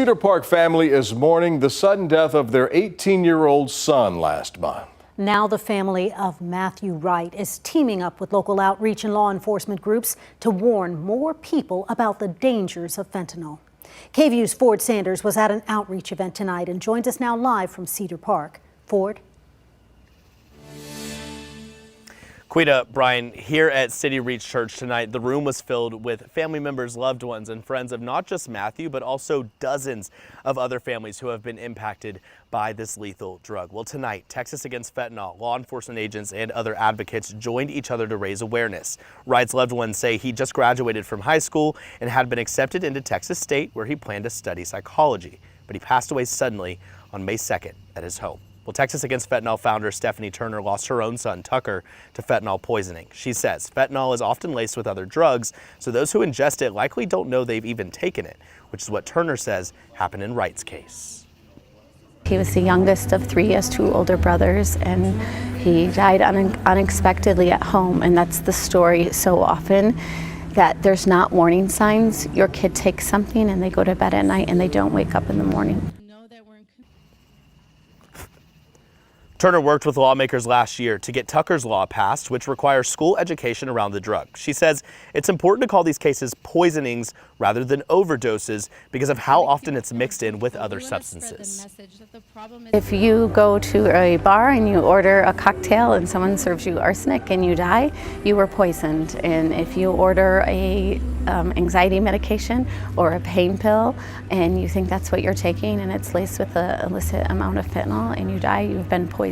Cedar Park family is mourning the sudden death of their 18-year-old son last month. Now the family of Matthew Wright is teaming up with local outreach and law enforcement groups to warn more people about the dangers of fentanyl. KVUE's Ford Sanders was at an outreach event tonight and joins us now live from Cedar Park. Ford. Quita, Brian, here at City Reach Church tonight, the room was filled with family members, loved ones, and friends of not just Matthew, but also dozens of other families who have been impacted by this lethal drug. Well, tonight, Texas Against Fentanyl, law enforcement agents, and other advocates joined each other to raise awareness. Wright's loved ones say he just graduated from high school and had been accepted into Texas State, where he planned to study psychology. But he passed away suddenly on May 2nd at his home. Well, Texas Against Fentanyl founder Stephanie Turner lost her own son, Tucker, to fentanyl poisoning. She says fentanyl is often laced with other drugs, so those who ingest it likely don't know they've even taken it, which is what Turner says happened in Wright's case. He was the youngest of three, he has two older brothers, and he died unexpectedly at home. And that's the story so often, that there's not warning signs. Your kid takes something and they go to bed at night and they don't wake up in the morning. Turner worked with lawmakers last year to get Tucker's law passed, which requires school education around the drug. She says it's important to call these cases poisonings rather than overdoses because of how often it's mixed in with other substances. If you go to a bar and you order a cocktail and someone serves you arsenic and you die, you were poisoned. And if you order a anxiety medication or a pain pill and you think that's what you're taking and it's laced with an illicit amount of fentanyl and you die, you've been poisoned.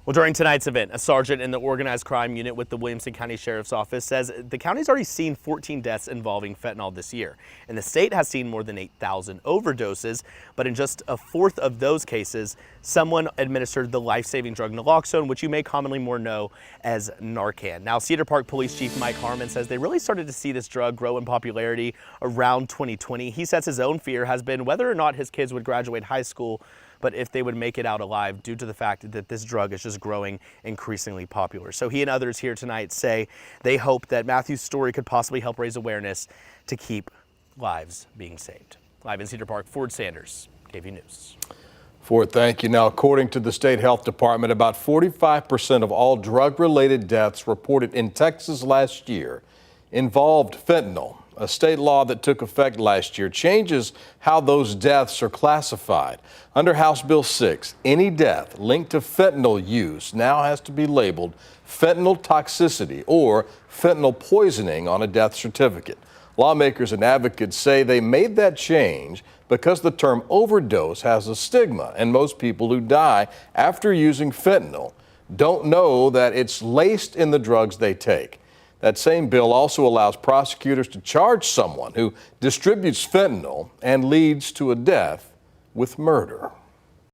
Well, during tonight's event, a sergeant in the organized crime unit with the Williamson County Sheriff's Office says the county's already seen 14 deaths involving fentanyl this year, and the state has seen more than 8,000 overdoses, but in just a fourth of those cases, someone administered the life-saving drug naloxone, which you may commonly more know as Narcan. Now, Cedar Park Police Chief Mike Harmon says they really started to see this drug grow in popularity around 2020. He says his own fear has been whether or not his kids would graduate high school, but if they would make it out alive due to the fact that this drug is just growing increasingly popular. So he and others here tonight say they hope that Matthew's story could possibly help raise awareness to keep lives being saved. Live in Cedar Park, Ford Sanders, KVUE News. Ford, thank you. Now, according to the state health department, about 45% of all drug-related deaths reported in Texas last year involved fentanyl. A state law that took effect last year changes how those deaths are classified. Under House Bill 6, any death linked to fentanyl use now has to be labeled fentanyl toxicity or fentanyl poisoning on a death certificate. Lawmakers and advocates say they made that change because the term overdose has a stigma, and most people who die after using fentanyl don't know that it's laced in the drugs they take. That same bill also allows prosecutors to charge someone who distributes fentanyl and leads to a death with murder.